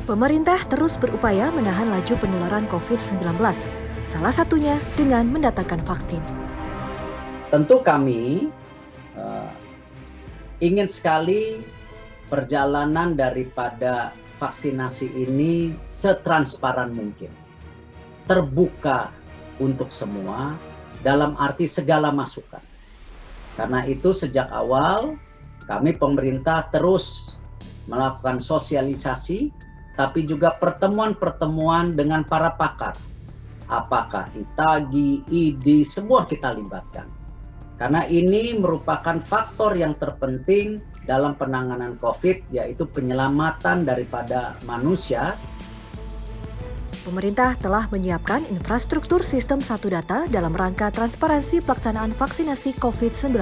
Pemerintah terus berupaya menahan laju penularan COVID-19, salah satunya dengan mendatangkan vaksin. Tentu kami ingin sekali perjalanan daripada vaksinasi ini setransparan mungkin, terbuka untuk semua dalam arti segala masukan. Karena itu sejak awal kami pemerintah terus melakukan sosialisasi, tapi juga pertemuan-pertemuan dengan para pakar. Apakah ITAGI, IDI, semua kita libatkan. Karena ini merupakan faktor yang terpenting dalam penanganan COVID, yaitu penyelamatan daripada manusia. Pemerintah telah menyiapkan infrastruktur sistem satu data dalam rangka transparansi pelaksanaan vaksinasi COVID-19.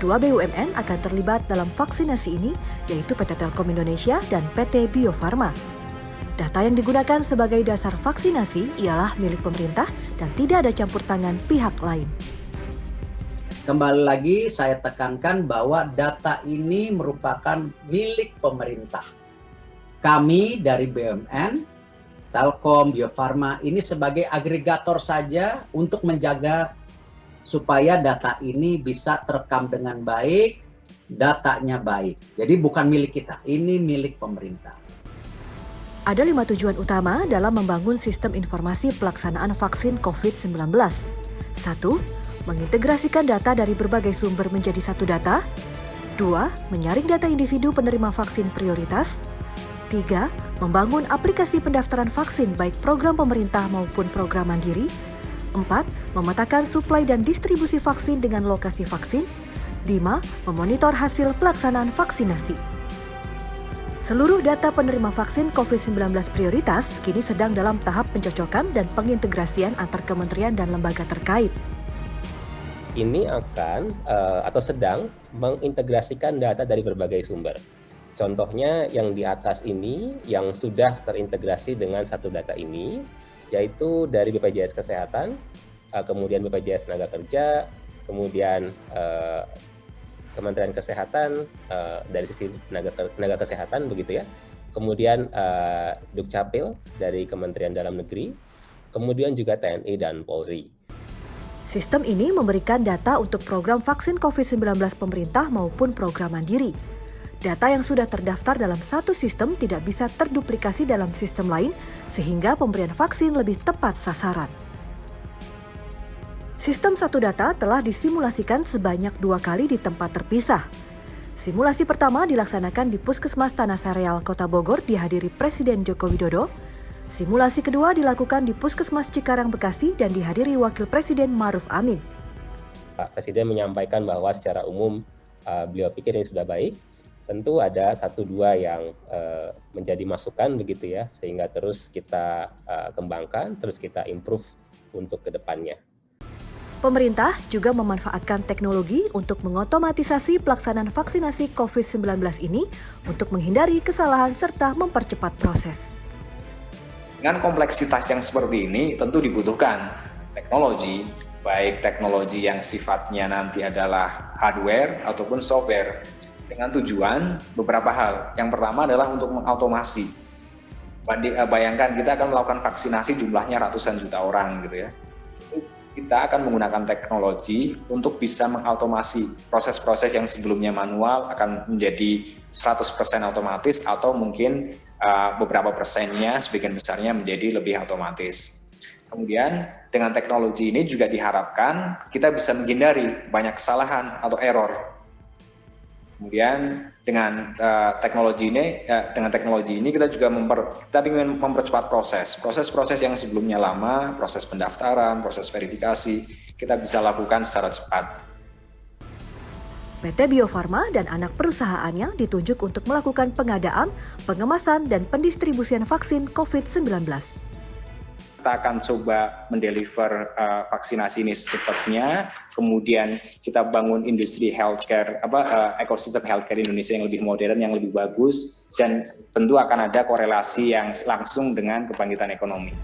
Dua BUMN akan terlibat dalam vaksinasi ini, yaitu PT Telkom Indonesia dan PT Bio Farma. Data yang digunakan sebagai dasar vaksinasi ialah milik pemerintah dan tidak ada campur tangan pihak lain. Kembali lagi saya tekankan bahwa data ini merupakan milik pemerintah. Kami dari BUMN, Telkom, Bio Farma ini sebagai agregator saja untuk menjaga supaya data ini bisa terekam dengan baik, datanya baik. Jadi bukan milik kita, ini milik pemerintah. Ada 5 tujuan utama dalam membangun sistem informasi pelaksanaan vaksin COVID-19. 1. Mengintegrasikan data dari berbagai sumber menjadi satu data. 2. Menyaring data individu penerima vaksin prioritas. 3. Membangun aplikasi pendaftaran vaksin baik program pemerintah maupun program mandiri. 4. Memetakan suplai dan distribusi vaksin dengan lokasi vaksin. 5. Memonitor hasil pelaksanaan vaksinasi. Seluruh data penerima vaksin COVID-19 prioritas kini sedang dalam tahap pencocokan dan pengintegrasian antar kementerian dan lembaga terkait. Ini akan atau sedang mengintegrasikan data dari berbagai sumber. Contohnya yang di atas ini yang sudah terintegrasi dengan satu data ini, yaitu dari BPJS Kesehatan, kemudian BPJS Tenaga Kerja, kemudian Kementerian Kesehatan dari sisi tenaga kesehatan begitu ya, kemudian Dukcapil dari Kementerian Dalam Negeri, kemudian juga TNI dan Polri. Sistem ini memberikan data untuk program vaksin COVID-19 pemerintah maupun program mandiri. Data yang sudah terdaftar dalam satu sistem tidak bisa terduplikasi dalam sistem lain, sehingga pemberian vaksin lebih tepat sasaran. Sistem satu data telah disimulasikan sebanyak 2 kali di tempat terpisah. Simulasi pertama dilaksanakan di Puskesmas Tanah Sareal, Kota Bogor, dihadiri Presiden Joko Widodo. Simulasi kedua dilakukan di Puskesmas Cikarang, Bekasi, dan dihadiri Wakil Presiden Ma'ruf Amin. Pak Presiden menyampaikan bahwa secara umum beliau pikir ini sudah baik. Tentu ada 1-2 yang menjadi masukan begitu ya, sehingga terus kita kembangkan, terus kita improve untuk ke depannya. Pemerintah juga memanfaatkan teknologi untuk mengotomatisasi pelaksanaan vaksinasi COVID-19 ini untuk menghindari kesalahan serta mempercepat proses. Dengan kompleksitas yang seperti ini tentu dibutuhkan teknologi, baik teknologi yang sifatnya nanti adalah hardware ataupun software, dengan tujuan beberapa hal. Yang pertama adalah untuk mengautomasi. Bayangkan kita akan melakukan vaksinasi jumlahnya ratusan juta orang gitu ya. Kita akan menggunakan teknologi untuk bisa mengautomasi proses-proses yang sebelumnya manual akan menjadi 100% otomatis atau mungkin beberapa persennya, sebagian besarnya menjadi lebih otomatis. Kemudian dengan teknologi ini juga diharapkan kita bisa menghindari banyak kesalahan atau error. Kemudian dengan teknologi ini kita juga ingin mempercepat proses yang sebelumnya lama, proses pendaftaran, proses verifikasi, kita bisa lakukan secara cepat. PT Bio Farma dan anak perusahaannya ditunjuk untuk melakukan pengadaan, pengemasan, dan pendistribusian vaksin COVID-19. Kita akan coba mendeliver vaksinasi ini secepatnya, kemudian kita bangun industri healthcare, ekosistem healthcare Indonesia yang lebih modern, yang lebih bagus, dan tentu akan ada korelasi yang langsung dengan kebangkitan ekonomi.